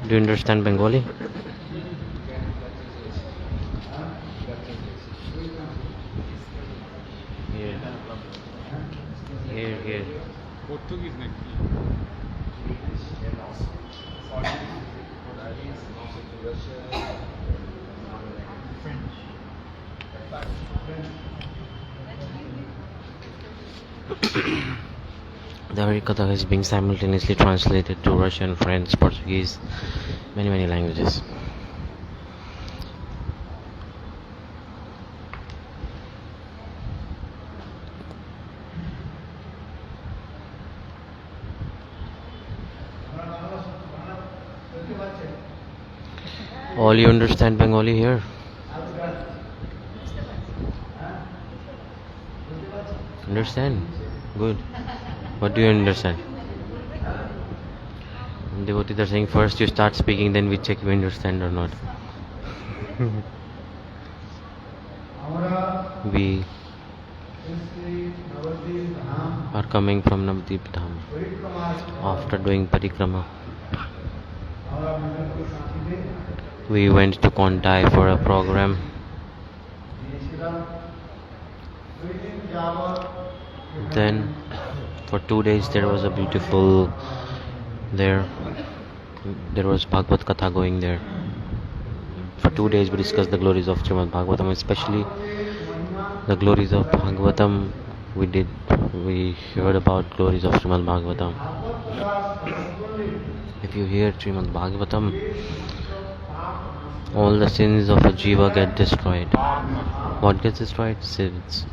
Do you understand Bengali? Here. Here. Portuguese নাকি? The Harikatha is being simultaneously translated to Russian, French, Portuguese, many languages. All you understand Bengali here? Understand? Good. What do you understand? Devotees are saying first you start speaking, then we check you understand or not. We are coming from Navadvip Dham after doing parikrama. We went to Kontai for a program. Then for 2 days there was a beautiful there was Bhagavad Katha going there. For 2 days we discussed the glories of Srimad Bhagavatam, especially the glories of Bhagavatam. We heard about glories of Srimad Bhagavatam. If you hear Srimad Bhagavatam, all the sins of a jiva get destroyed. What gets destroyed? Sins.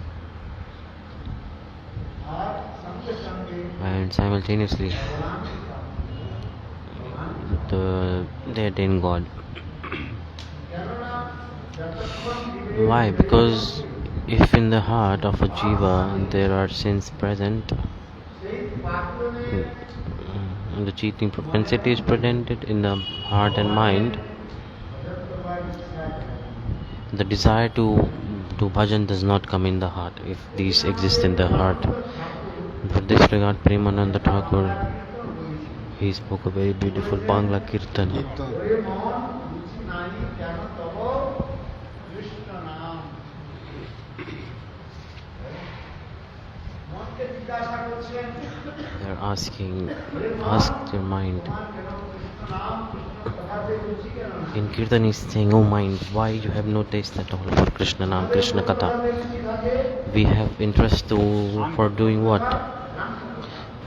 And simultaneously they attain God. Why? Because if in the heart of a jiva there are sins present, the cheating propensity is present in the heart and mind, the desire to do bhajan does not come in the heart if these exist in the heart. For this regard, Premananda Thakur, he spoke a very beautiful Bangla Kirtan. They are ask your mind. In Kirtan is saying, oh mind, why you have no taste at all for Krishna Nam, Krishna Katha? We have interest for doing what?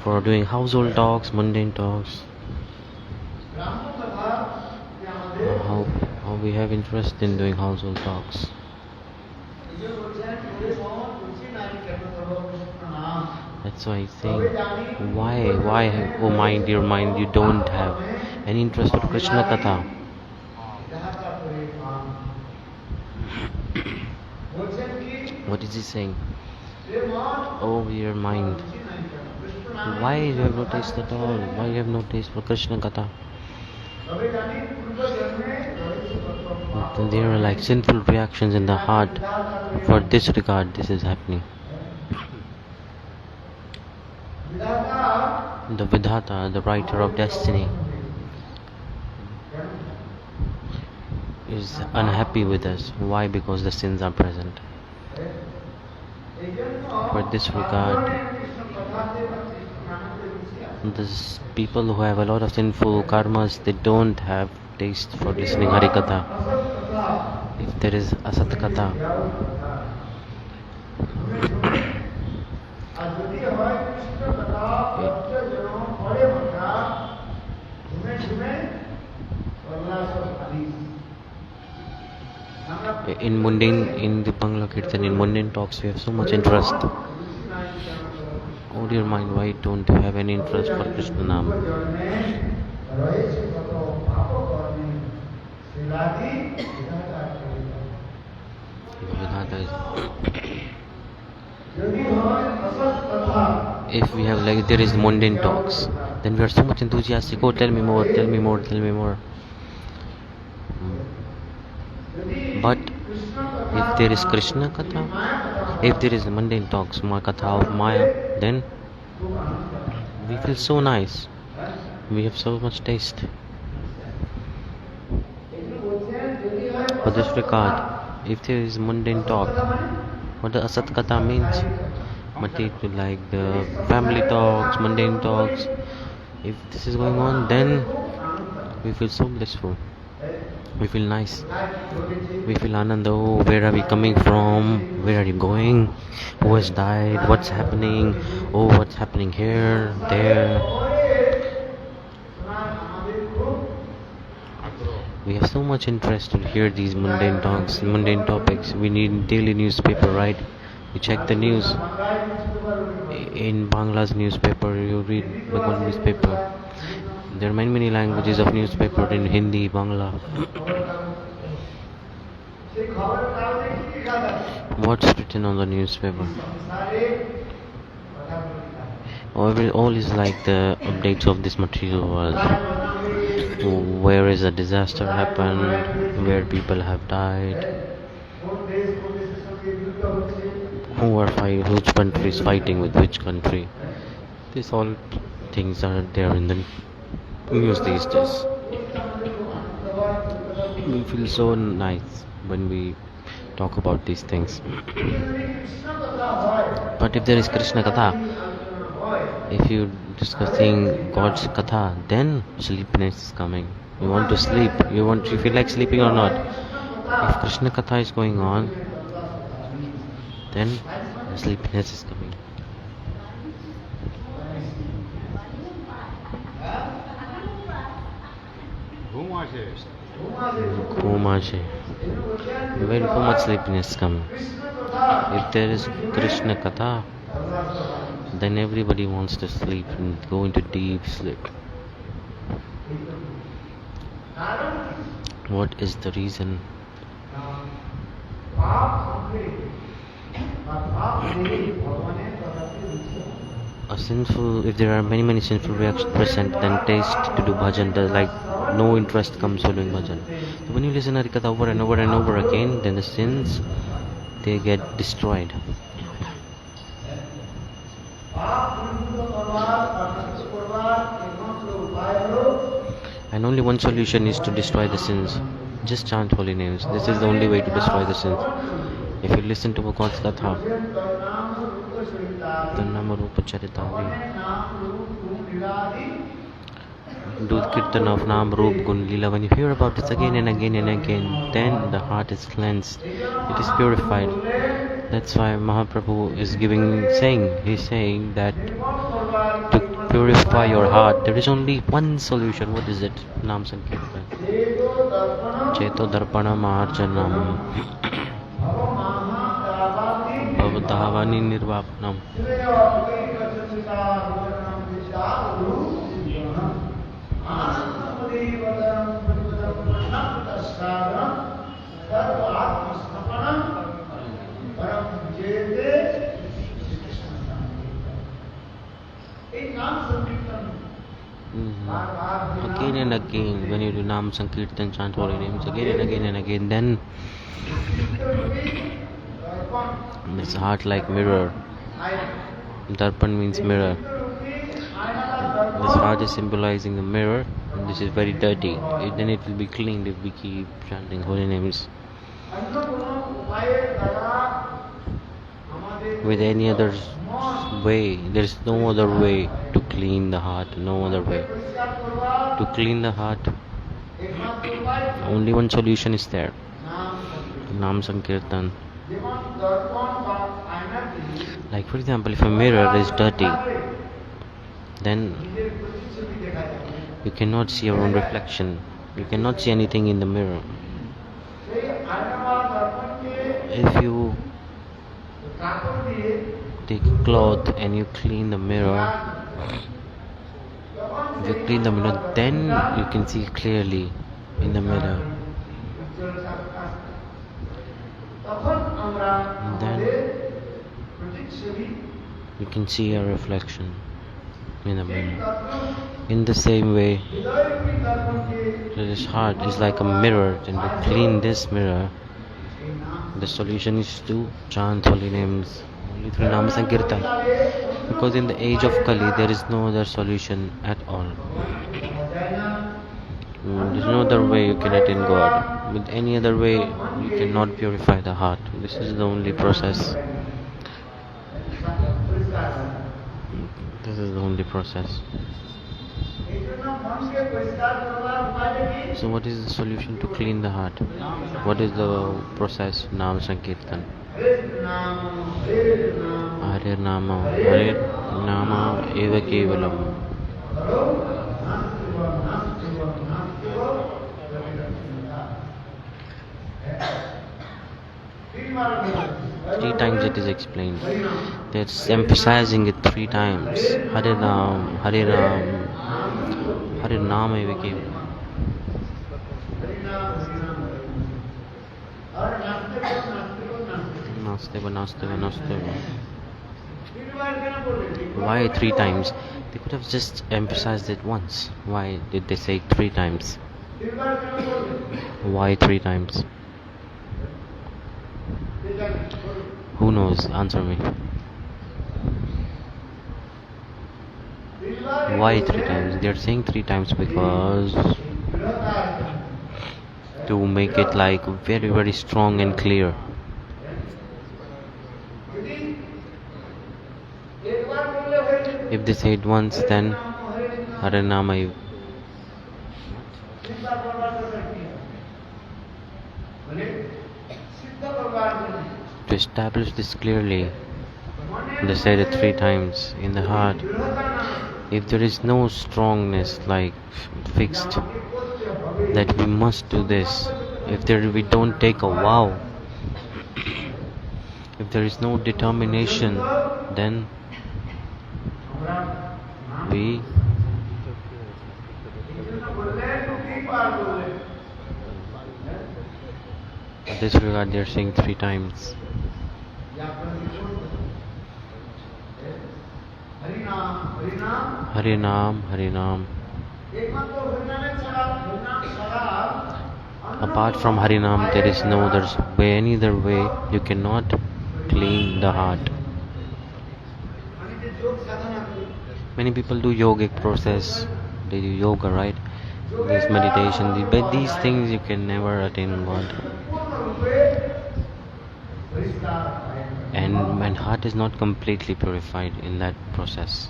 For doing household talks, mundane talks. How we have interest in doing household talks. That's why he's saying, why, oh mind, dear mind, you don't have any interest for Krishna Katha? What is he saying? Oh dear mind, why you have no taste at all? Why you have no taste for Krishna Katha? There are like sinful reactions in the heart. For this regard, this is happening. The Vidhata, the writer of destiny, is unhappy with us. Why? Because the sins are present. For this regard, these people who have a lot of sinful karmas, they don't have taste for listening Harikatha. If there is Asat Katha, in the Bangla Kirtan, in mundane talks, we have so much interest. Oh dear mind, why don't you have any interest for Krishna Nam? If we have like there is mundane talks, then we are so much enthusiastic. Oh, tell me more. But if there is Krishna Katha, if there is mundane talks, Katha of Maya, then we feel so nice. We have so much taste. for this regard, if there is mundane talk, what the asat katha means, like the family talks, mundane talks, if this is going on, then we feel so blissful. We feel nice. We feel ananda. Oh, where are we coming from? Where are you going? Who has died? What's happening? Oh, what's happening here, there? We have so much interest to hear these mundane talks, mundane topics. We need daily newspaper, right? You check the news. In Bangla's newspaper, you read Bengal newspaper. There are many languages of newspaper in Hindi, Bangla. What's written on the newspaper? All is like the updates of this material world. Where is a disaster happened, where people have died, which country is fighting with which country. These all things are there in the news these days. We feel so nice when we talk about these things. But if there is Krishna Katha, if you discussing God's Katha, then sleepiness is coming. You want to sleep. You feel like sleeping or not. If Krishna Katha is going on, then sleepiness is coming. Very much sleepiness coming. If there is Krishna Katha, then everybody wants to sleep and go into deep sleep. What is the reason? If there are many sinful reactions present, then taste to do bhajan, like no interest comes for doing bhajan. So when you listen to Harikatha over and over again, then the sins, they get destroyed. And only one solution is to destroy the sins. Just chant holy names. This is the only way to destroy the sins. If you listen to God's Katha, the Nama-sankirtana, do the kirtan of Nam, Roop, Gun, Lila. When you hear about this again and again, then the heart is cleansed. It is purified. That's why Mahaprabhu is he's saying that to purify your heart, there is only one solution. What is it? Nama-sankirtana. Ceto-darpaṇa-mārjanaṁ. Nirvapanam. Again and again, when you do Nama-sankirtana, chant holy names again and again, then this heart like mirror. Darpan means mirror. This heart is symbolizing the mirror. And this is very dirty. Then it will be cleaned if we keep chanting holy names. With any other way, there is no other way to clean the heart. No other way to clean the heart. Only one solution is there. Nama-sankirtana. Like for example, if a mirror is dirty, then you cannot see your own reflection. You cannot see anything in the mirror. If you take a cloth and you clean the mirror, then you can see clearly in the mirror. And then you can see your reflection in the mirror. In the same way, this heart is like a mirror, and to clean this mirror, the solution is to chant holy names only through Nama-sankirtana. Because in the age of Kali, there is no other solution at all. There's no other way you can attain God. With any other way, you cannot purify the heart. This is the only process. This is the only process. So, what is the solution to clean the heart? What is the process? Nama-sankirtana. Harer nāma eva kevalam. 3 times it is explained. That's emphasizing it 3 times. Hare Ram, Hare Ram, Hare Nama eva kevalam. Nasteva, Nasteva, Nasteva. Why 3 times? They could have just emphasized it once. Why did they say 3 times? Why 3 times? Who knows? Answer me. Why 3 times? They're saying 3 times because to make it like very, very strong and clear. If they say it once, then Hare Nama. To establish this clearly, they said it 3 times in the heart. If there is no strongness like fixed that we must do this, if we don't take a vow, if there is no determination, then we in this regard they are saying 3 times. Harinam, Harinam. Apart from Harinam, there is no other way, any other way you cannot clean the heart. Many people do yogic process, they do yoga, right? This meditation, but these things you can never attain God. And when heart is not completely purified in that process.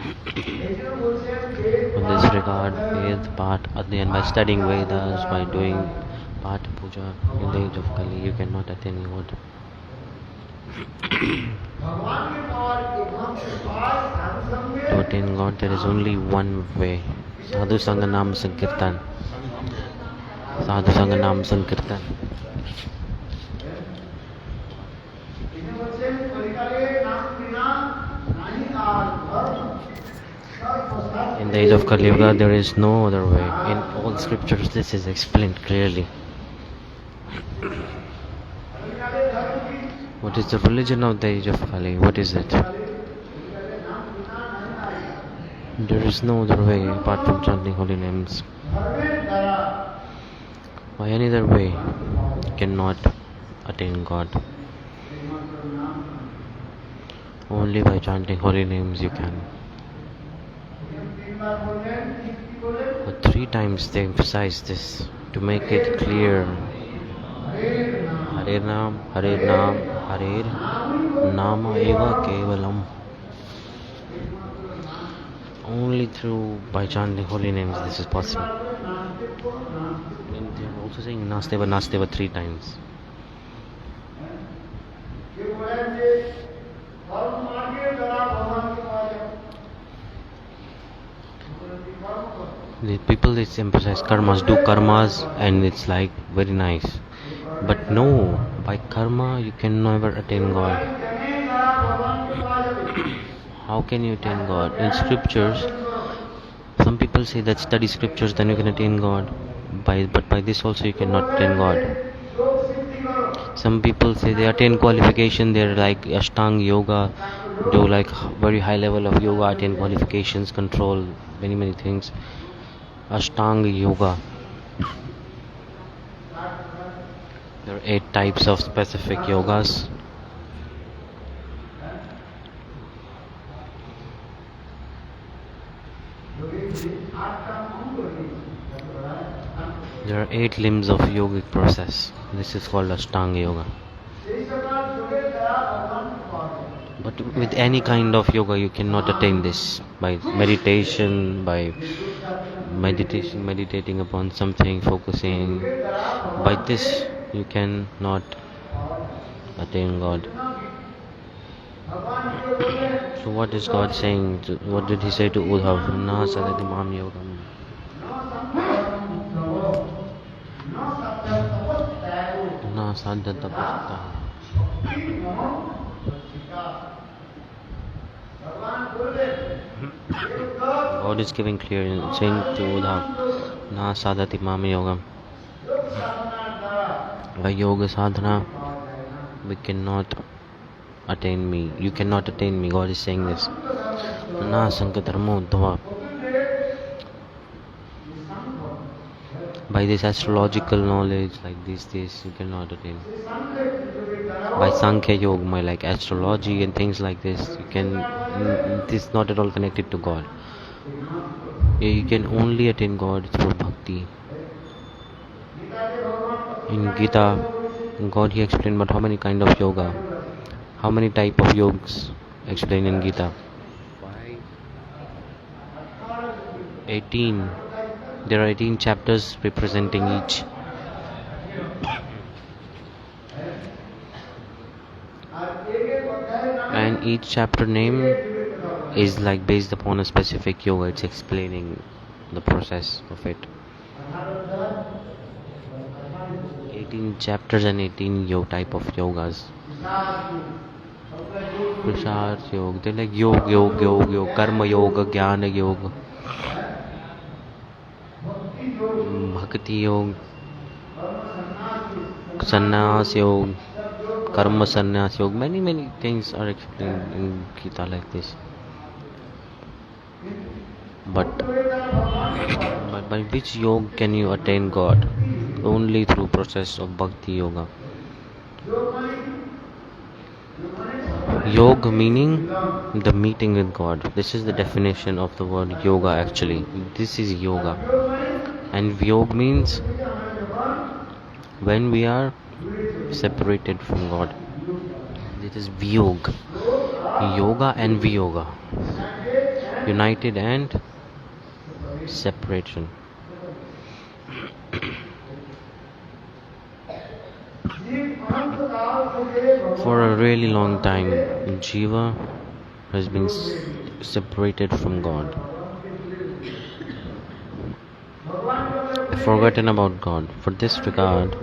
In this regard, Ved, Path, Adhyan, by studying Vedas, by doing Path Puja in the age of Kali, you cannot attain God. To attain God, there is only one way. Sadhu-sanga, Nama-sankirtana. Sadhu-sanga, Nama-sankirtana. In the age of Kali-yuga, there is no other way. In all scriptures, this is explained clearly. What is the religion of the age of Kali? What is it? There is no other way apart from chanting holy names. By any other way, you cannot attain God. Only by chanting holy names you can. But 3 times they emphasize this to make it clear. Harer Nam, Harer Nama eva kevalam. Only by chanting holy names this is possible. And they are also saying Nasteva, Nasteva 3 times. The people they emphasize karmas, do karmas, and it's like very nice. But no, by karma you can never attain God. How can you attain God? In scriptures, some people say that study scriptures then you can attain God. But by this also you cannot attain God. Some people say they attain qualification, they're like Ashtanga yoga, do like very high level of yoga, attain qualifications, control many things. Ashtanga yoga. There are 8 types of specific yogas. There are 8 limbs of yogic process. This is called Ashtanga Yoga. But with any kind of yoga you cannot attain this. By meditation, meditating upon something, focusing. By this you cannot attain God. So what is God saying? What did he say to Uddhav? Na-sadhu-sanga-yogam. Na-sadhu-sanga. God is giving clear, saying to Uddhav, Na-sadhu-sanga-yogam. By yoga sadhana, we cannot attain me. You cannot attain me. God is saying this. Na-sankirtana. By this astrological knowledge, like this, you cannot attain. By Sankhya Yoga, like astrology and things like this, this is not at all connected to God. You can only attain God through bhakti. In Gita, God he explained about how many kind of yoga, how many type of yogas explained in Gita. 18. There are 18 chapters representing each. And each chapter name is like based upon a specific yoga. It's explaining the process of it. 18 chapters and 18 type of yogas. Prasad yoga. They're like yoga, karma yoga, jnana yoga, Bhakti-yoga, sannyas yoga, karma sannyas yoga. Many things are explained in Gita like this. But by which yoga can you attain God? Only through process of Bhakti-yoga. Yoga meaning the meeting with God. This is the definition of the word yoga actually. This is yoga. And Vyog means when we are separated from God. This is Vyog. Yoga and Vyoga. United and separation. For a really long time, Jiva has been separated from God. Forgotten about God. For this regard,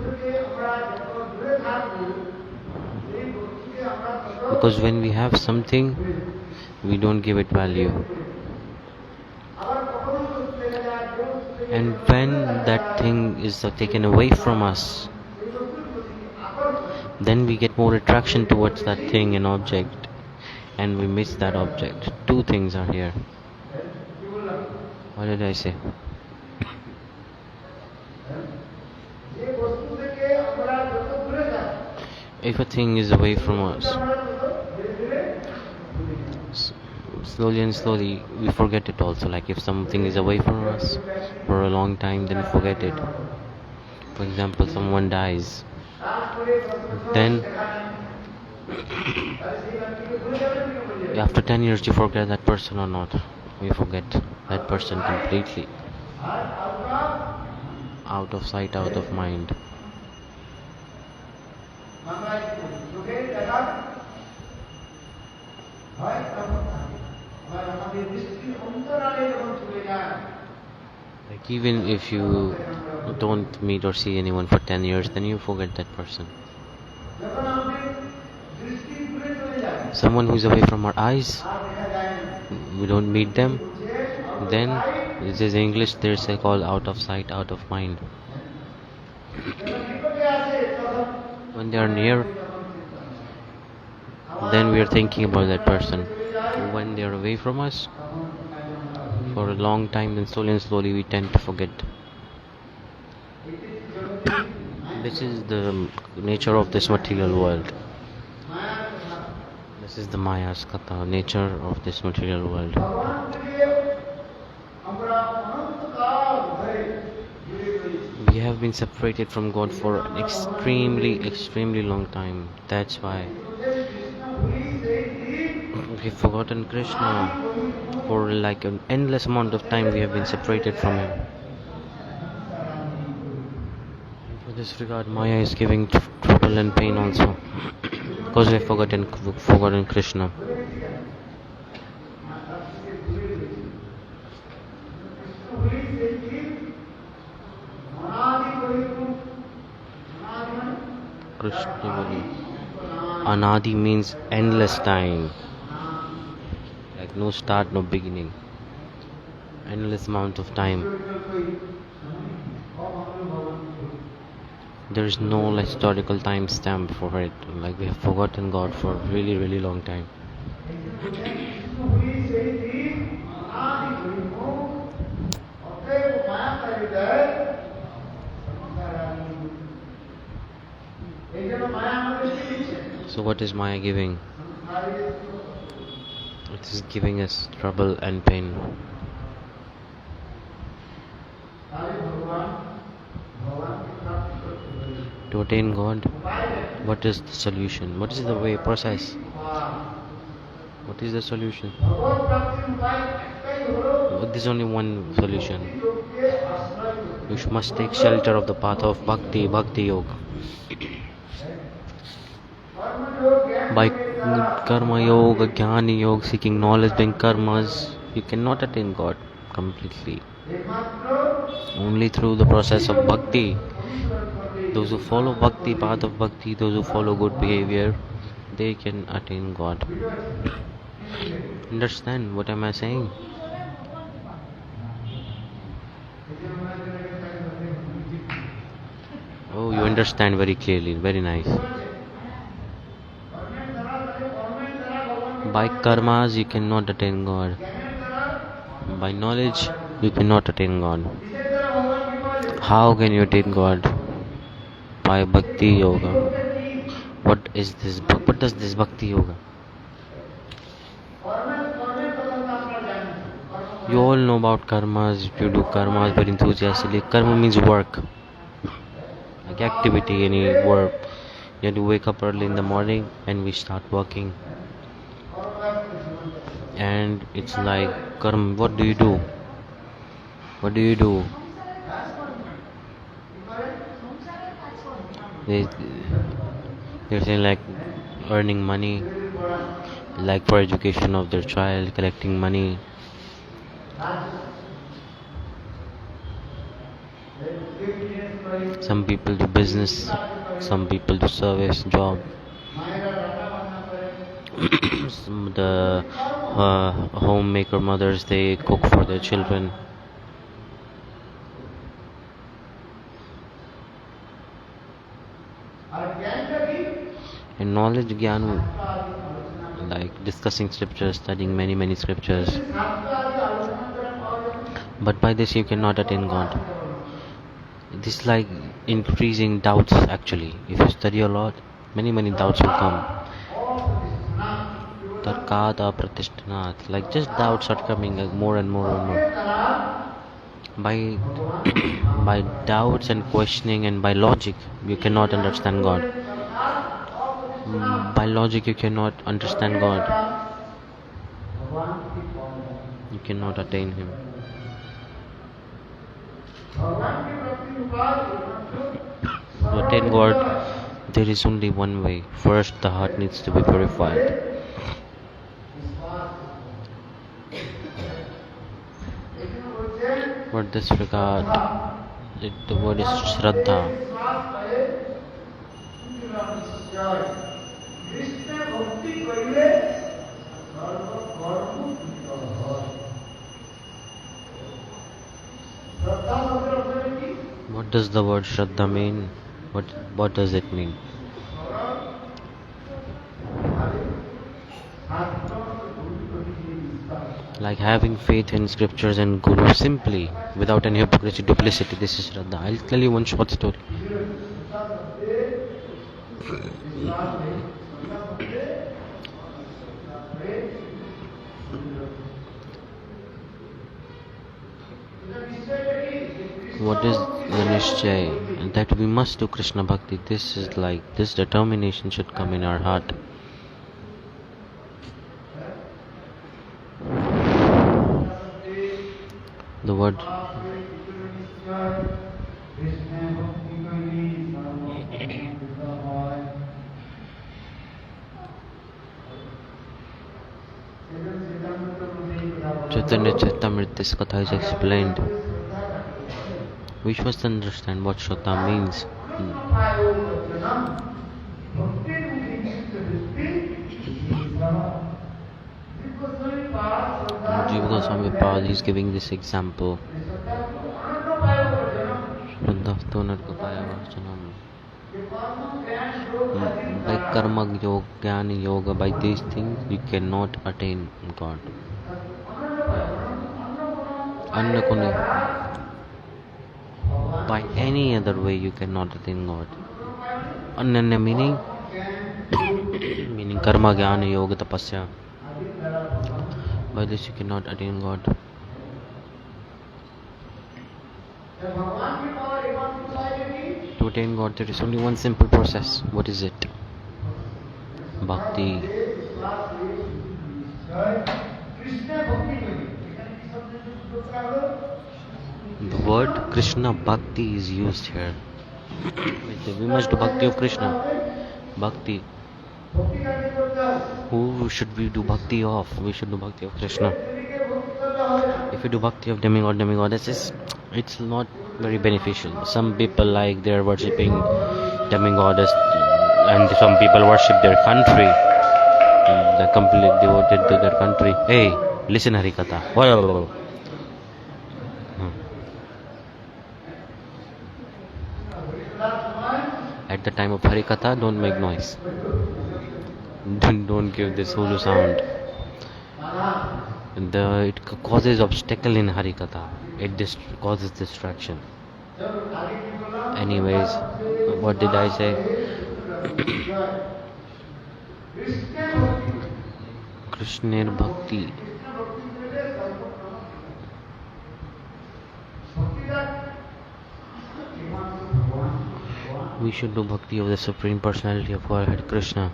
because when we have something, we don't give it value. And when that thing is taken away from us, then we get more attraction towards that thing and object, and we miss that object. Two things are here. What did I say? If a thing is away from us, slowly and slowly we forget it also. Like if something is away from us for a long time, then we forget it. For example, someone dies, then after 10 years you forget that person or not? You forget that person completely. Out of sight, out of mind. Like even if you don't meet or see anyone for 10 years, then you forget that person. Someone who's away from our eyes, we don't meet them, then this is English, there's a call out of sight, out of mind. When they are near, then we are thinking about that person. When they are away from us for a long time, then slowly and slowly we tend to forget. This is the nature of this material world. This is the Maya's Katha, nature of this material world. We have been been separated from God for an extremely long time. That's why we've forgotten Krishna. For like an endless amount of time we have been separated from him. For this regard, Maya is giving trouble and pain also. Because we have forgotten Krishna. Krishna Anadi means endless time. Like no start, no beginning. Endless amount of time. There is no historical time stamp for it. Like we have forgotten God for a really long time. So what is Maya giving? It is giving us trouble and pain. To attain God, what is the solution? What is the way, process? What is the solution? There's only one solution. You must take shelter of the path of Bhakti-yoga. By karma yoga, jnana yoga, seeking knowledge, doing karmas, you cannot attain God completely. Only through the process of bhakti. Those who follow bhakti, path of bhakti, those who follow good behavior, they can attain God. Understand what am I saying? Oh, you understand very clearly. Very nice. By karmas you cannot attain God. By knowledge you cannot attain God. How can you attain God? By bhakti yoga. What is this? What does this bhakti yoga? You all know about karmas. If you do karmas very enthusiastically, karma means work. Like activity, any work. You have to wake up early in the morning and we start working. And it's like karma. What do you do? What do you do? They're saying like earning money, like for education of their child, collecting money. Some people do business, some people do service, job. The homemaker mothers, they cook for their children. And knowledge, Gyan, like discussing scriptures, studying many scriptures. But by this you cannot attain God. This is like increasing doubts actually. If you study a lot, many doubts will come. Tarkada pratishthanat, like just doubts are coming like more and more. By by doubts and questioning and by logic you cannot understand God. By logic you cannot understand God. You cannot attain Him. To attain God, there is only one way. First, the heart needs to be purified. For this regard, the word is sradha. What does the word Shraddha mean? What does it mean? Like having faith in scriptures and Guru simply, without any hypocrisy, duplicity. This is Shraddha. I'll tell you one short story. What is the nishchay that we must do Krishna Bhakti. This is like, this determination should come in our heart. The word Chaitanya Charitamrita, this Katha is explained. We must understand what Shraddha means. Jiva Goswami Pad is giving this example. By karma yoga, jnana yoga, by these things you cannot attain God. By any other way you cannot attain God. Ananya meaning meaning karma, jnana, yoga, tapasya. By this you cannot attain God. To attain God there is only one simple process. What is it? Bhakti. The word Krishna Bhakti is used here. We must do Bhakti of Krishna. Bhakti. Who should we do Bhakti of? We should do Bhakti of Krishna. If we do Bhakti of demigod, demigoddesses, it's not very beneficial. Some people like they're worshipping demigoddess, and some people worship their country. They're completely devoted to their country. Hey, listen Harikatha. At the time of Harikatha, don't make noise. Don't give this hulu sound. It causes obstacle in Harikatha. It causes distraction. Anyways, what did I say? Krishna Bhakti. We should do Bhakti of the Supreme Personality of Godhead, Krishna.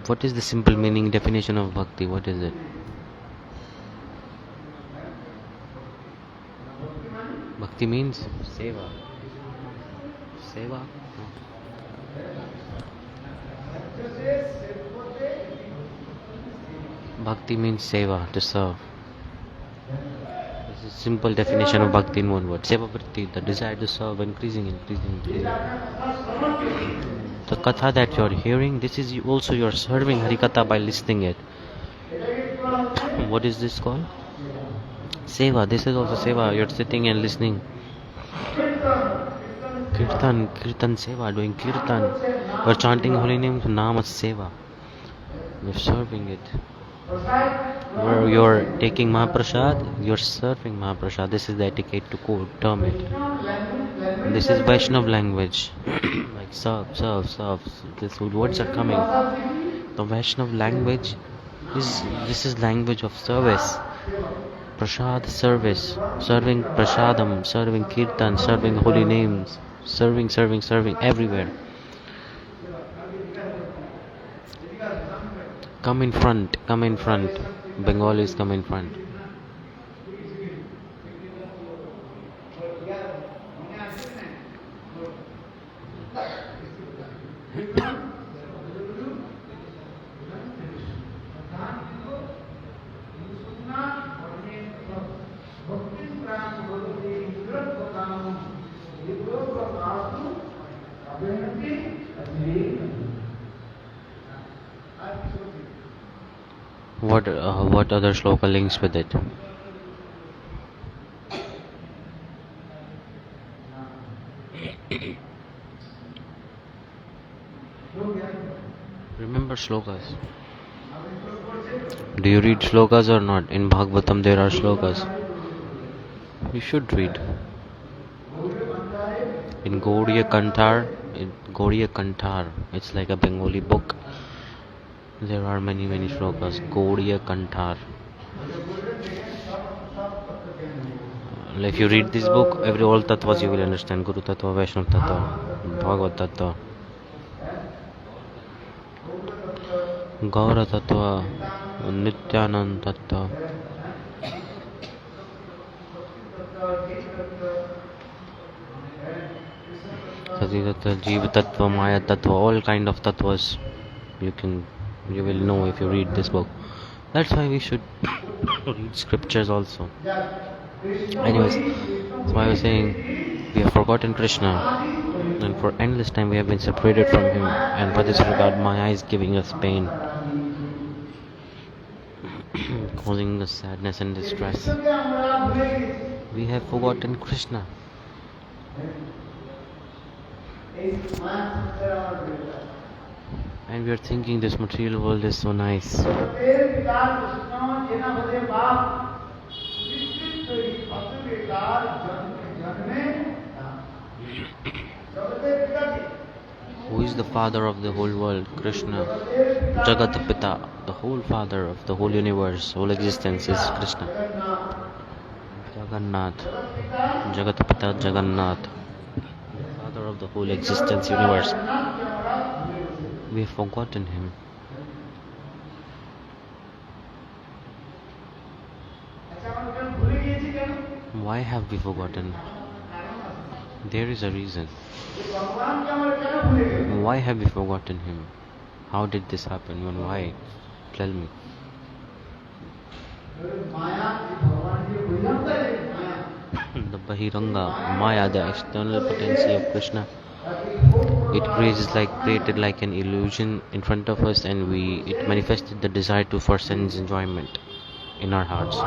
What is the simple meaning, definition of Bhakti? What is it? Bhakti means seva. Seva? Bhakti means seva, to serve. This is a simple definition of Bhakti in one word. Seva-vrtti, the desire to serve, increasing. The katha that you are hearing, this is also you are serving Harikatha by listening it. What is this called? Seva. This is also seva. You are sitting and listening. Kirtan seva, doing kirtan. You are chanting holy names, nāma seva. You are serving it. Where you are taking Mahaprasad, you are serving Mahaprasad. This is the etiquette to term it. This is Vaishnav language. Like serve. These words are coming. The Vaishnav language this is language of service. Prasad service. Serving prasadam, serving kirtan, serving holy names. Serving everywhere. Come in front. Bengalis, come in front. What other shloka links with it? Remember shlokas. Do you read shlokas or not? In Bhagavatam there are shlokas. You should read. In Gaudiya Kanthar, it's like a Bengali book. There are many shlokas. Gaudiya Kanthar. If you read this book, every all tattvas you will understand. Guru Tattva, Vaishnava Tattva, Bhagavad Tattva, Gaura Tattva, Nityanand Tattva, Sati Tattva, Jiva Tattva, Maya Tattva, all kind of tattvas you will know if you read this book. That's why we should read scriptures also. Anyways, so I was saying we have forgotten Krishna, and for endless time we have been separated from him, and for this regard Maya is giving us pain, causing us sadness and distress. We have forgotten Krishna. And we are thinking this material world is so nice. Who is the father of the whole world? Krishna. Jagat Pita, the whole father of the whole universe, whole existence is Krishna. Jagannath. Jagat Pita Jagannath, the father of the whole existence universe. We have forgotten him. Why have we forgotten? There is a reason. Why have we forgotten him? How did this happen? And why? Tell me. The Bahiranga, Maya, the external potency of Krishna, it created like an illusion in front of us, and it manifested the desire for sense enjoyment in our hearts.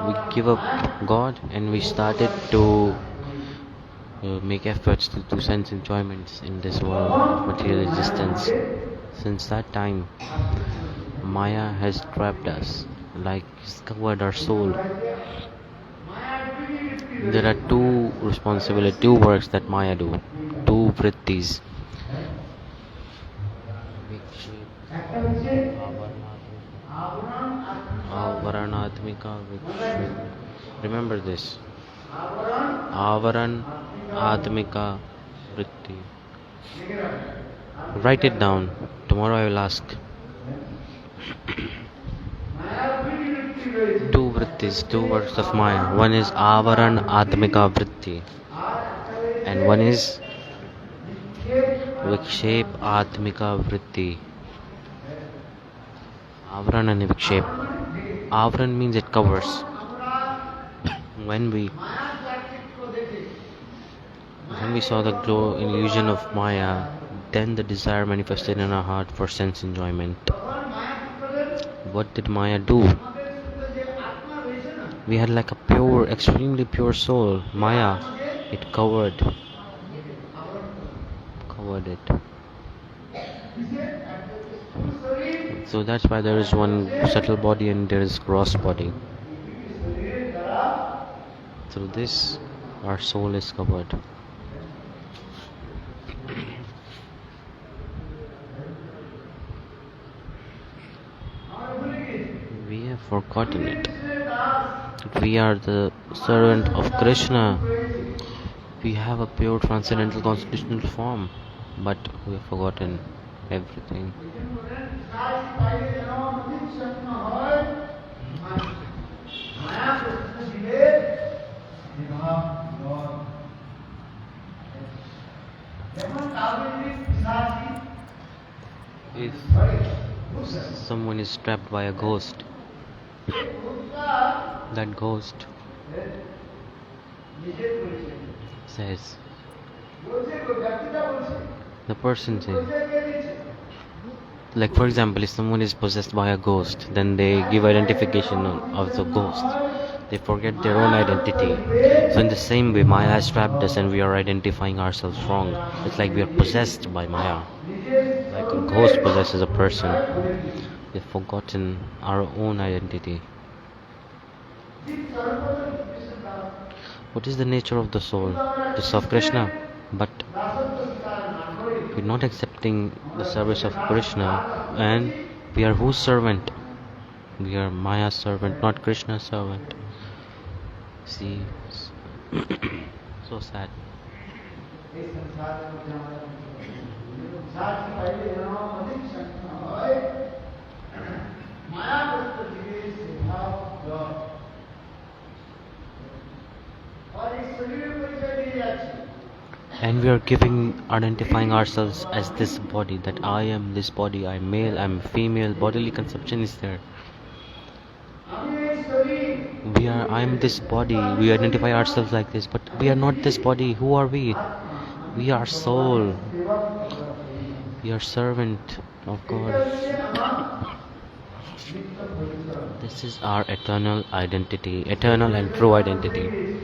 We give up God and we started to make efforts to do sense enjoyments in this world of material existence. Since that time, Maya has trapped us, like it's covered our soul. There are two works that Maya do, two vrittis. Avaranatmika Vikshep. Remember this. Avaran Atmika Vritti. Write it down. Tomorrow I will ask. Two vrittis, two works of Maya. One is Avaran Atmika Vritti, and one is Vikshep Atmika Vritti. Avaran and Vikshep. Avaran means it covers. When we saw the glow illusion of Maya, then the desire manifested in our heart for sense enjoyment. What did Maya do? We had like a pure, extremely pure soul. Maya, it covered it. So that's why there is one subtle body and there is gross body. Through this, our soul is covered. We have forgotten it. We are the servant of Krishna. We have a pure transcendental constitutional form, but we have forgotten everything. If someone is trapped by a ghost, that ghost says, the person says, like for example, if someone is possessed by a ghost, then they give identification of the ghost. They forget their own identity. So in the same way, Maya has trapped us and we are identifying ourselves wrong. It's like we are possessed by Maya. Like a ghost possesses a person. We've forgotten our own identity. What is the nature of the soul? To serve Krishna. But we're not accepting the service of Krishna, and we are whose servant? We are Maya's servant, not Krishna's servant. See, so sad. And we are identifying ourselves as this body, that I am this body, I'm male, I'm female, bodily conception is there. I'm this body, we identify ourselves like this, but we are not this body. Who are we? We are soul. We are servant of God. This is our eternal identity, eternal and true identity.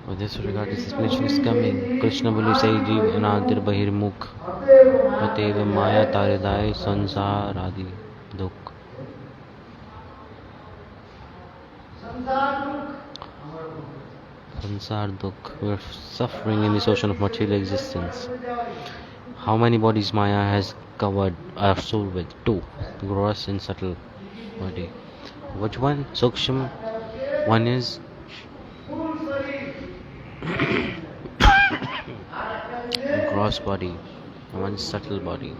With this regard, this explanation is coming. Krishna Bolu say Jeev Anadir Bahir Mukh Ateva Maya Taridai Sansar Adi Dukh. Sansar Dukh. We are suffering in this ocean of material existence. How many bodies Maya has covered our soul with? 2. Gross and subtle body. Which one? Sukshma. One is gross body. One is subtle body.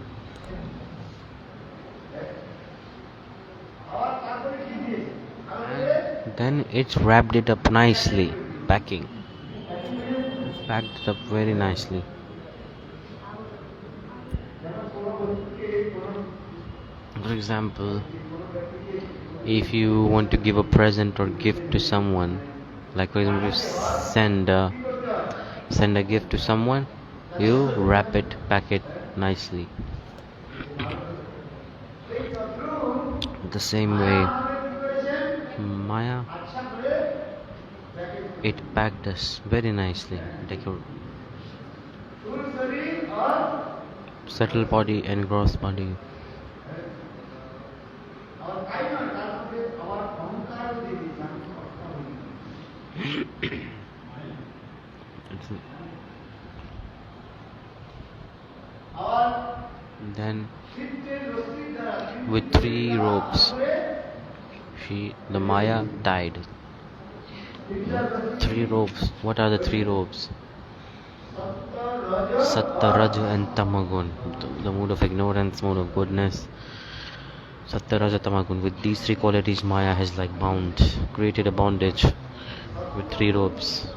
And then it's wrapped it up nicely. Packing. Packed it up very nicely. For example, if you want to give a present or gift to someone, like for example, you send a gift to someone, you wrap it, pack it nicely. The same way, Maya, it packed us very nicely, like your subtle body and gross body. Then with 3 ropes the Maya tied. 3 ropes. What are the 3 ropes? Satta, Raja and Tamagun. The mood of ignorance, mood of goodness. Satta, Raja, Tamagun. With these 3 qualities, Maya has created a bondage with 3 ropes.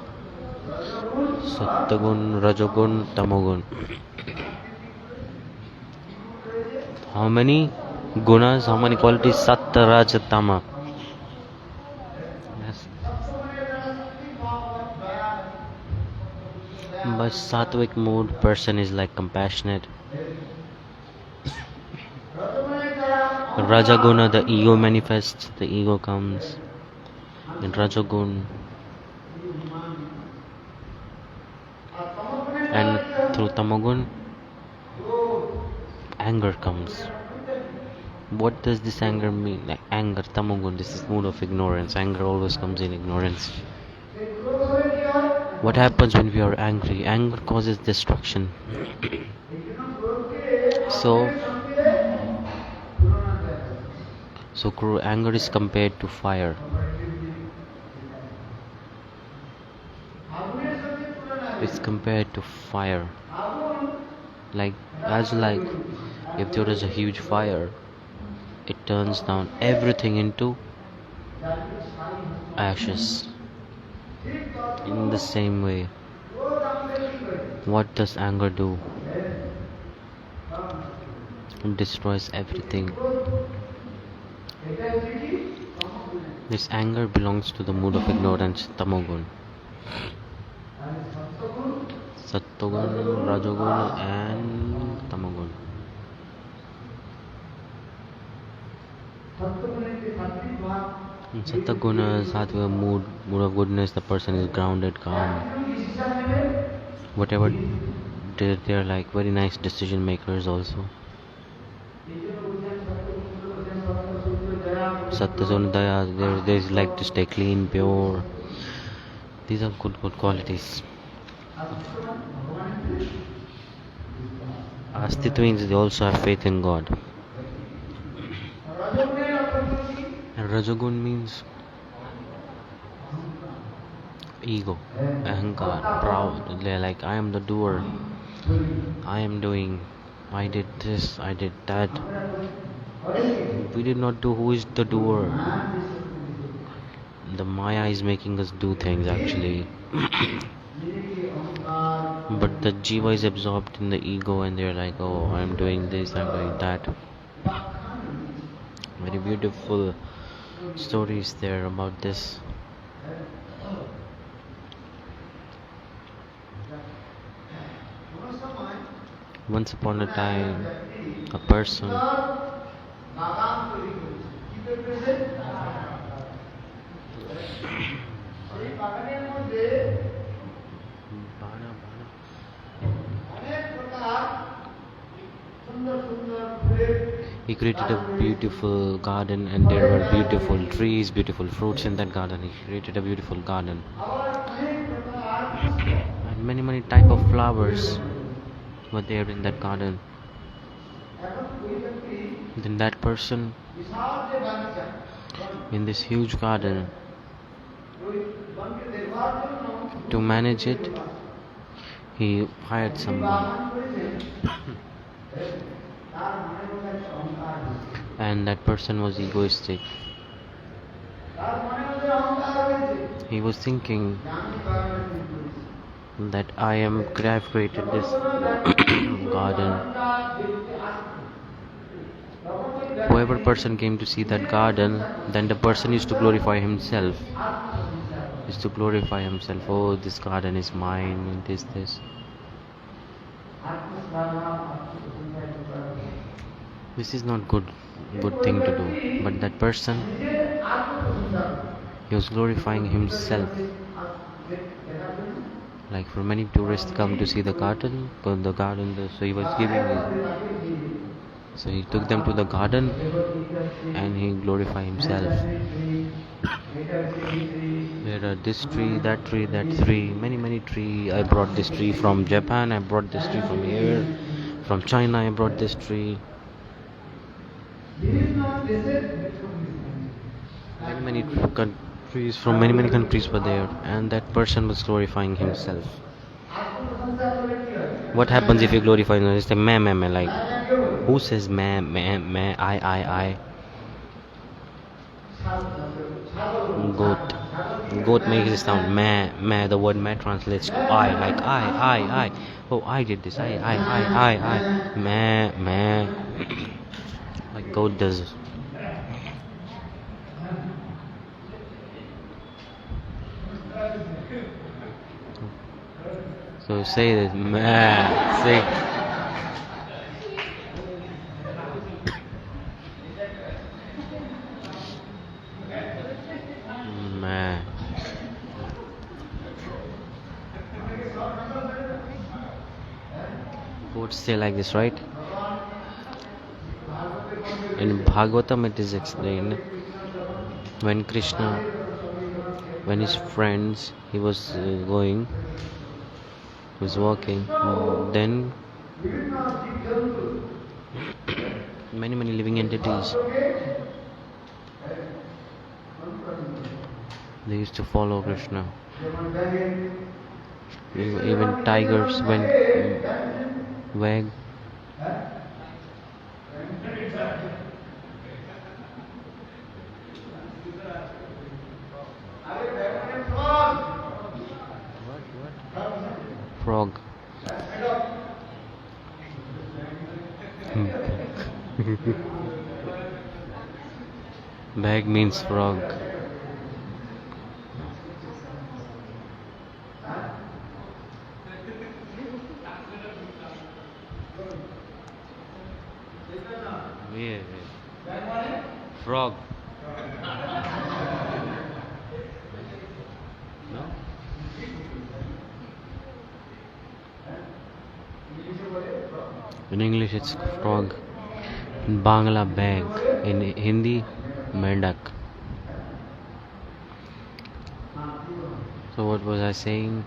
Sattagun, Rajagun, Tamagun. How many gunas, how many qualities? Satta, Raja, Tama. Yes. By sattvic mood, person is like compassionate. Rajaguna, the ego manifests, the ego comes. In Rajagun, and through Tamagun, anger comes. What does this anger mean? Like anger, Tamagun, this is mood of ignorance. Anger always comes in ignorance. What happens when we are angry? Anger causes destruction. So anger is compared to fire. It's compared to fire. Like if there is a huge fire, it turns down everything into ashes. In the same way, what does anger do? It destroys everything. This anger belongs to the mood of ignorance, Tamogun. Sattvagun, Rajagun and Tamagun. In Sattva-guna, sattva mood of goodness, the person is grounded, calm. Whatever they're like very nice decision makers also. Sattva-guna, daya, they like to stay clean, pure. These are good qualities. Astitva means they also have faith in God. And Rajagun means ego, ahankar, proud. They're like, I am the doer, I am doing, I did this, I did that. We did not do. Who is the doer? The Maya is making us do things actually. But the Jiva is absorbed in the ego and they're like, oh, I'm doing this, I'm doing that. Very beautiful stories there about this. Once upon a time, a person he created a beautiful garden and there were beautiful trees, beautiful fruits in that garden. He created a beautiful garden and many type of flowers were there in that garden. Then that person in this huge garden, to manage it, he hired someone and that person was egoistic. He was thinking that I've created this garden. Whoever person came to see that garden, then the person used to glorify himself. Oh, this garden is mine, this. This is not good thing to do. But that person, he was glorifying himself. Like for many tourists come to see the garden, so he was giving it. So he took them to the garden and he glorified himself. There are this tree, that tree, many tree. I brought this tree from Japan, I brought this tree from here, from China I brought this tree. Many countries, from many countries were there, and that person was glorifying himself. What happens if you glorify yourself? It's like meh, like who says meh, I? Goat makes a sound meh. The word meh translates to I, like I. Oh, I did this. I. Meh. Like goat does. So say this, meh. Say. Meh. Goats say like this, right? In Bhagavatam it is explained when Krishna, when his friends, he was walking, then many living entities, they used to follow Krishna. Even tigers went wag. Frog. Bag means frog. Yeah. Frog. No? In English it's frog. In Bangla bag. In Hindi mendak. So what was I saying?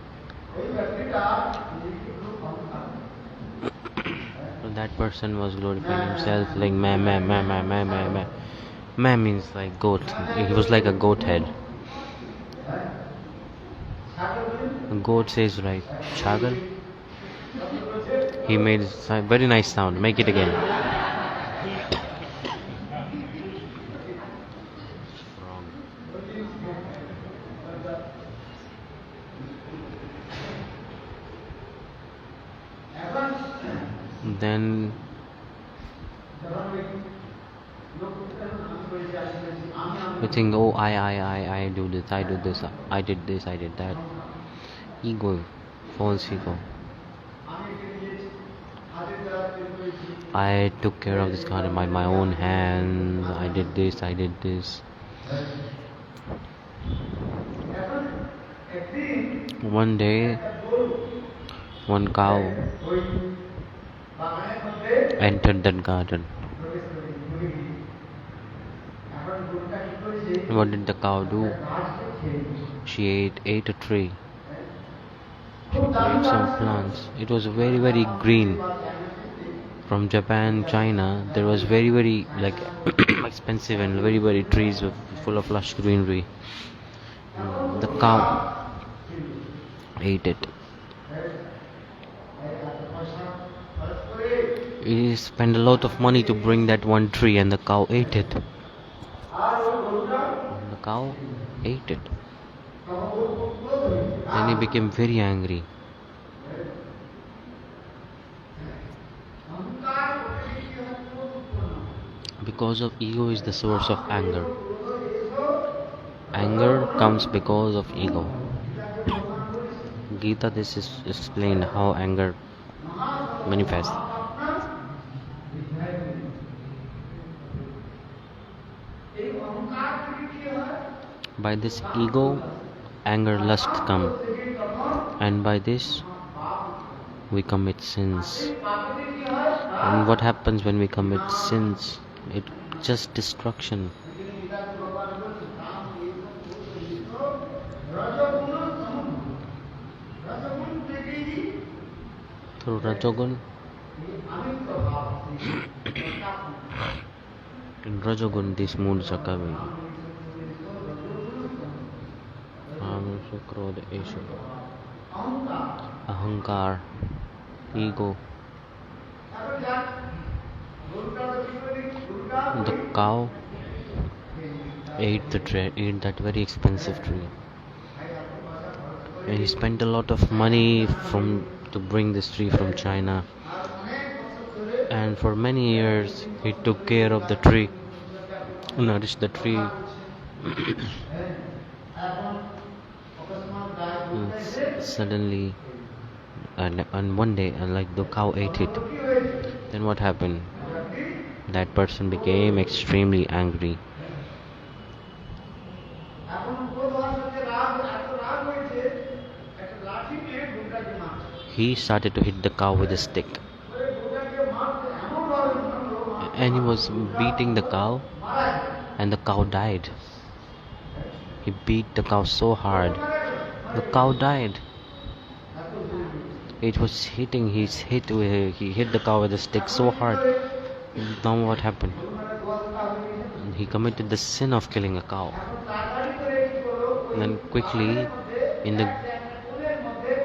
So that person was glorifying himself like meh. Meh means like goat. He was like a goat head. Goat says right. Chagal. He made a very nice sound. Make it again. Wrong. Then we think, oh, I do this, I do this, I did this, I did that. Ego, false ego. I took care of this garden by my own hands. I did this, I did this. One day, one cow entered that garden. What did the cow do? She ate a tree. She ate some plants. It was very, very green. From Japan, China, there was very, very like expensive and very, very trees full of lush greenery. The cow ate it. He spent a lot of money to bring that one tree, and the cow ate it. And the cow ate it. Then he became very angry. Because of ego is the source of anger. Anger comes because of ego. Gita, this is explained how anger manifests. By this ego, anger, lust come, and by this we commit sins. And what happens when we commit sins? It's just destruction. Through Rajogun, in Rajogun these moods are coming. Ahankar, ego. The cow ate that very expensive tree, and he spent a lot of money to bring this tree from China. And for many years he took care of the tree, nourished the tree. Suddenly, and one day, like the cow ate it. Then what happened? That person became extremely angry. He started to hit the cow with a stick, and he was beating the cow, and the cow died. He beat the cow so hard, the cow died. It was hitting. He hit the cow with a stick so hard. Now what happened? He committed the sin of killing a cow. And then quickly, in the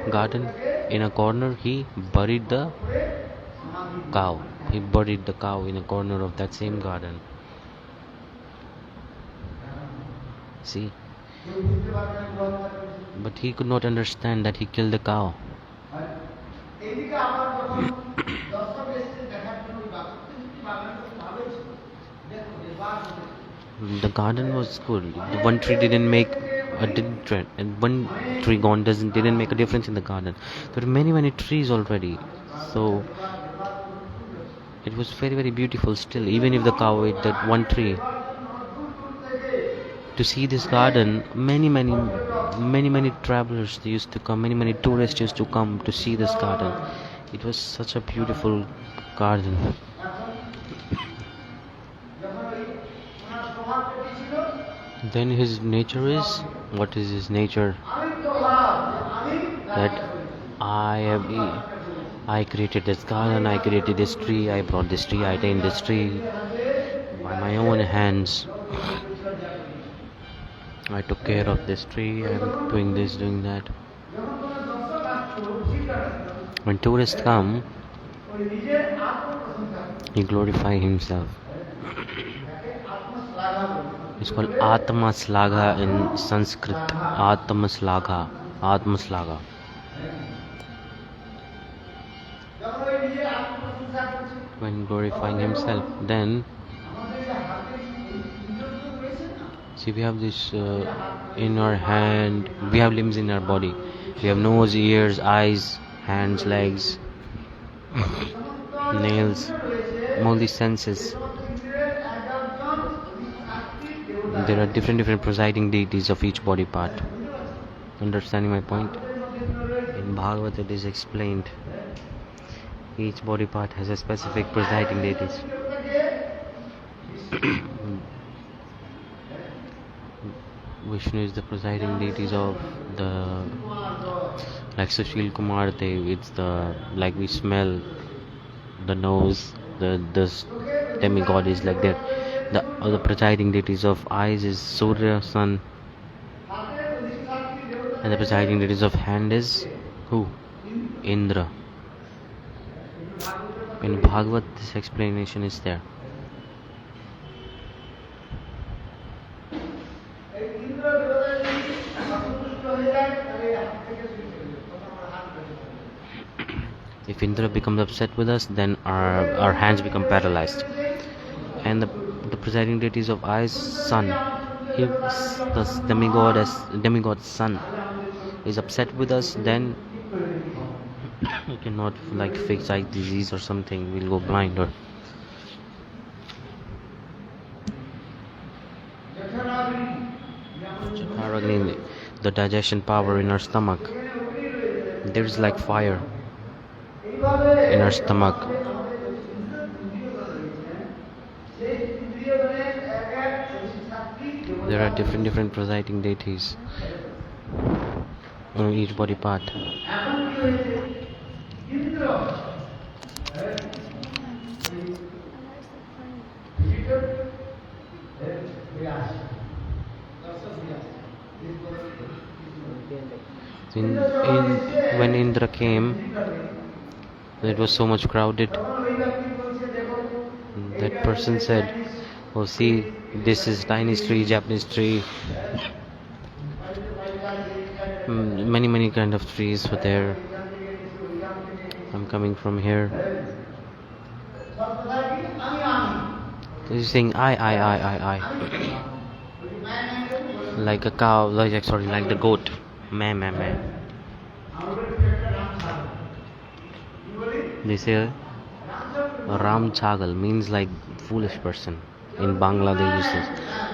garden, in a corner, he buried the cow. He buried the cow in a corner of that same garden. See? But he could not understand that he killed the cow. The garden was good. The one tree didn't make and one tree gone didn't make a difference in the garden. There were many trees already, so it was very, very beautiful still, even if the cow ate that one tree. To see this garden, many travelers used to come, many tourists used to come to see this garden. It was such a beautiful garden. Then his nature is, what is his nature? That I created this garden, I created this tree, I brought this tree, I attained this tree by my own hands. I took care of this tree, I'm doing this, doing that. When tourists come, he glorify himself. It's called Atma-slaga in Sanskrit. Atma-slaga. Atma-slaga. When glorifying himself, then see, we have this in our hand, we have limbs in our body. We have nose, ears, eyes, hands, legs, nails, all these senses. There are different presiding deities of each body part. Understanding my point? In Bhagavad it is explained. Each body part has a specific presiding deities. Vishnu is the presiding deities of the, like Sushil Kumar Dev, it's the, like we smell the nose, the demigod is like that. The presiding deities of eyes is Surya, sun, and the presiding deities of hand is who? Indra. In Bhagavad this explanation is there. If Indra becomes upset with us, then our hands become paralyzed. And the presiding deities of eyes, sun. If the demigod sun is upset with us, then we cannot like fix eye disease or something. We'll go blind or. The digestion power in our stomach. There is like fire in our stomach. There are different presiding deities on each body part. When Indra came, it was so much crowded. That person said, "Oh, see, this is Chinese tree, Japanese tree. Many kind of trees were there. I'm coming from here." He's saying I. Like a cow, like the goat. Meh. They say Ram Chagal means like foolish person. In Bangla they use this.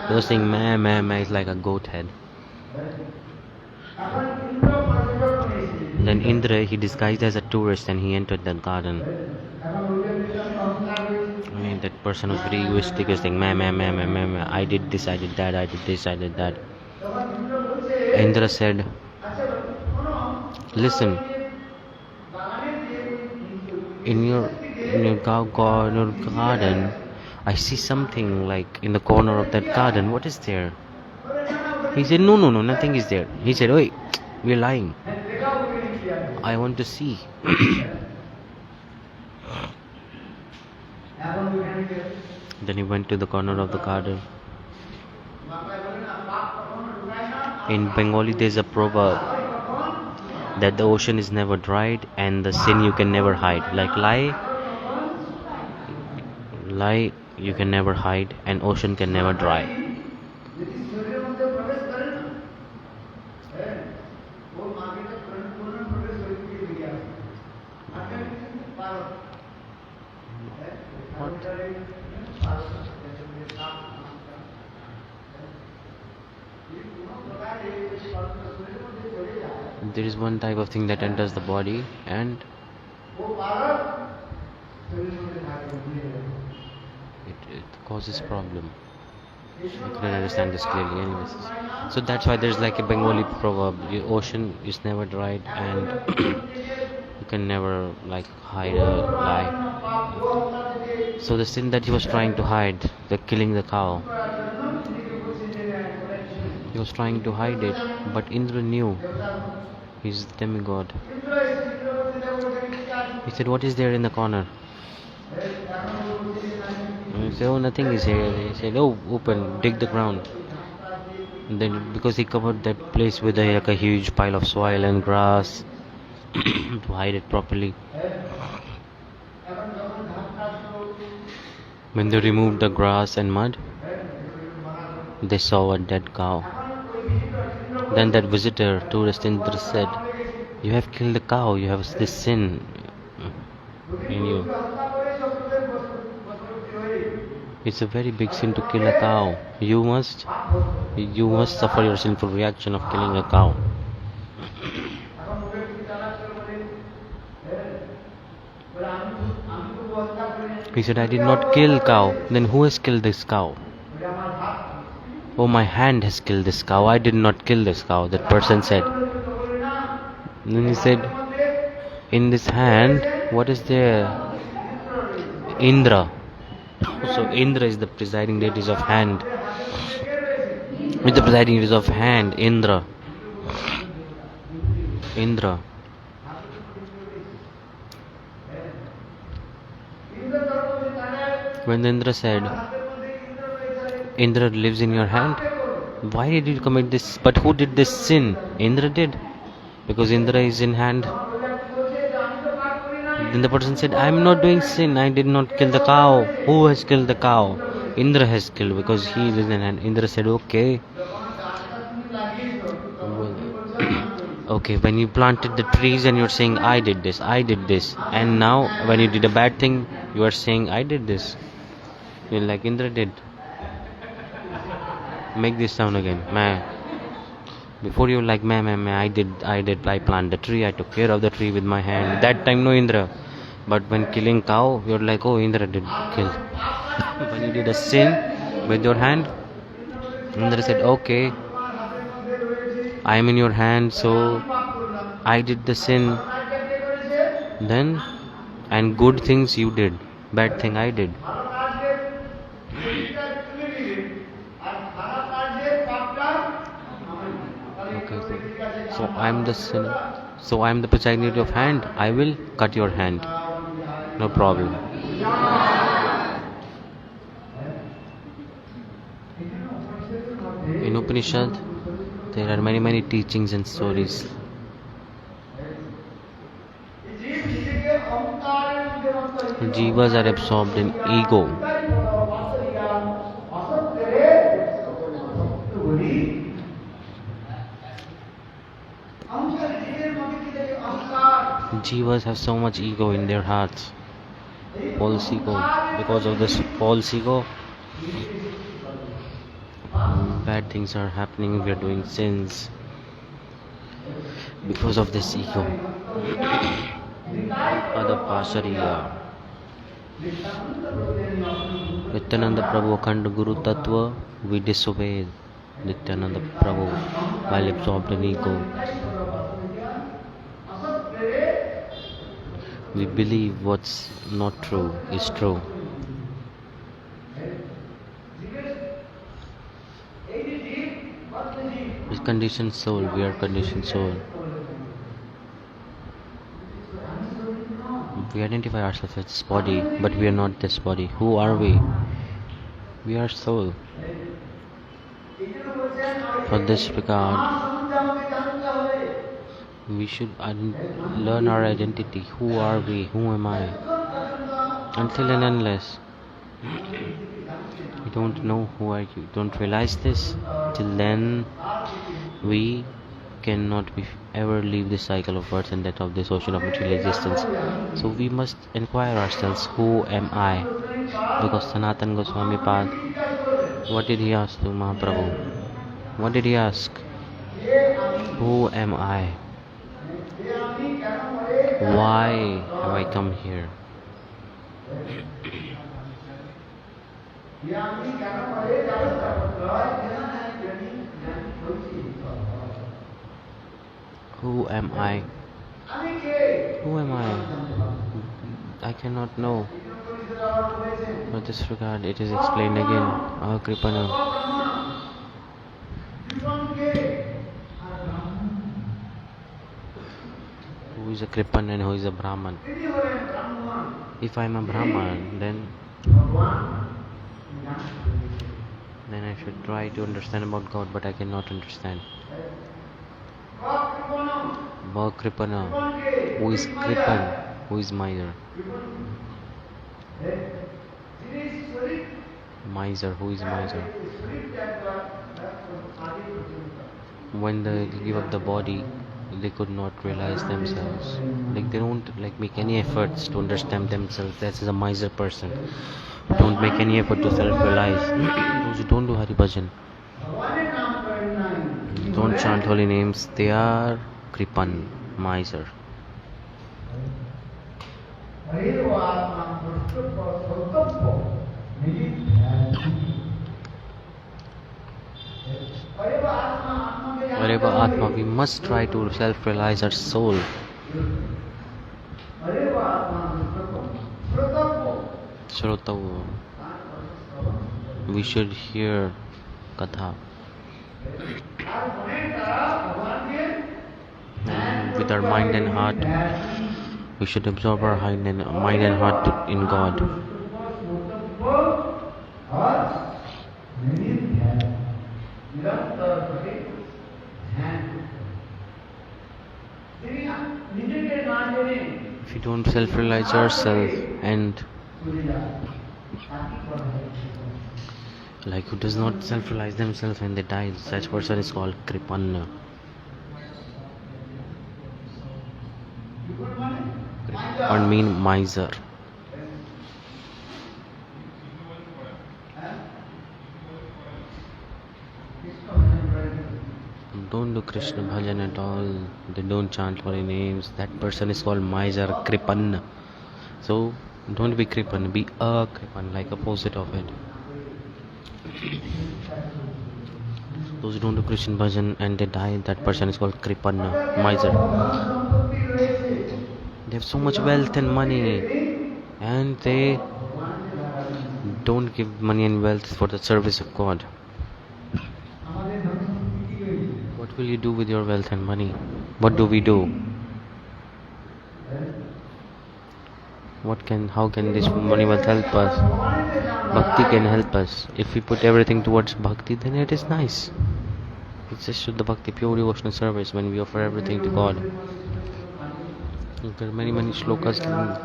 They were saying meh is like a goat head. Then Indra, he disguised as a tourist and he entered the garden. I mean, that person was very egoistic, was saying meh. I did this, I did that, I did this, I did that. Indra said, "Listen, in your garden, I see something like in the corner of that garden. What is there?" He said, No, nothing is there. He said, "Oi, we're lying. I want to see." Then he went to the corner of the garden. In Bengali, there's a proverb that the ocean is never dried and the sin you can never hide. Like lie you can never hide and ocean can never dry. There is one type of thing that enters the body and it causes problem. I couldn't understand this clearly anyways. So that's why there's like a Bengali proverb, the ocean is never dried and you can never like hide a lie. So the sin that he was trying to hide, the killing the cow, he was trying to hide it, but Indra knew he's the demigod. He said, what is there in the corner? And he said, oh, nothing is here. He said, oh, open, dig the ground. And then because he covered that place with like a huge pile of soil and grass to hide it properly. When they removed the grass and mud, they saw a dead cow. Then that visitor, tourist Indra, said, you have killed a cow, you have this sin in you. It's a very big sin to kill a cow. You must suffer your sinful reaction of killing a cow. He said, I did not kill cow. Then who has killed this cow? Oh, my hand has killed this cow. I did not kill this cow, that person said. Then he said, in this hand, what is there? Indra. So Indra is the presiding deities of hand. With the presiding deities of hand, Indra. Indra. When Indra said, Indra lives in your hand, why did you commit this? But who did this sin? Indra did. Because Indra is in hand. Then the person said, I am not doing sin. I did not kill the cow. Who has killed the cow? Indra has killed because he is in hand. Indra said, okay. Okay, when you planted the trees and you're saying, I did this. And now, when you did a bad thing, you are saying, I did this. You're like Indra did. Make this sound again. Meh. Before you were like, meh, I planted the tree, I took care of the tree with my hand. That time, no Indra. But when killing cow, you're like, oh, Indra did kill. When you did a sin with your hand, Indra said, okay, I am in your hand, so I did the sin. Then, and good things you did, bad thing I did. Okay, so I am the sinner. So I am the presiding deity of hand. I will cut your hand. No problem. In Upanishad, there are many teachings and stories. Jivas are absorbed in ego. Jivas have so much ego in their hearts. False ego. Because of this false ego, bad things are happening. We are doing sins because of this ego. Padapashariya. Nityananda Prabhu Akhand Guru Tattva, we disobeyed Nityananda Prabhu while absorbed in ego. We believe what's not true is true. With conditioned soul, we are conditioned soul. We identify ourselves as this body, but we are not this body. Who are we? We are soul. For this regard, we should learn our identity. Who are we? Who am I? Until and unless you don't know who are you, don't realize this, till then we cannot ever leave the cycle of birth and death of this ocean of material existence. So we must inquire ourselves, who am I? Because Sanatan Goswami Pad, what did he ask to Mahaprabhu? What did he ask? Who am I? Why have I come here? Who am I? Who am I? I cannot know. For this regard, it is explained again. Kripana. Who is a Kripan and who is a Brahman? If I am a Brahman, then I should try to understand about God, but I cannot understand. Kripana. Who is Kripan? Who is miser? Miser. Who is miser? When they give up the body, they could not realize themselves. Like they don't make any efforts to understand themselves. That is a miser person. Don't make any effort to self-realize. Those who don't do Hari Bhajan, don't chant holy names, they are Kripan, miser. Wherever Atma, we must try to self-realize our soul. Shrotav. We should hear Katha. And with our mind and heart, we should absorb our mind and heart in God. If you don't self-realize yourself, and who does not self-realize themselves and they die, such person is called Kripanna. Or mean miser. Don't do Krishna bhajan at all. They don't chant holy names. That person is called miser, Kripanna. So don't be Kripan, be a Kripan, like opposite of it. Those who don't do Krishna bhajan and they die, that person is called Kripanna, miser. They have so much wealth and money, and they don't give money and wealth for the service of God. What will you do with your wealth and money? What do we do? How can this money wealth help us? Bhakti can help us. If we put everything towards Bhakti, then it is nice. It's just Shuddha Bhakti, pure devotional service, when we offer everything to God. There are many slokas given.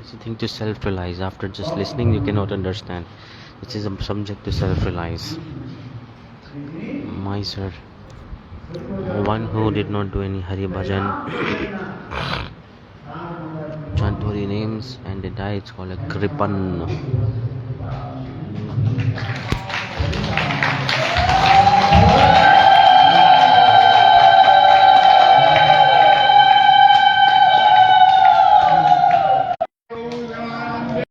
It's a thing to self-realize. After just listening, you cannot understand. This is a subject to self-realize. Miser, one who did not do any Hari Bhajan, chant holy names, and they die, it's called a Kripan.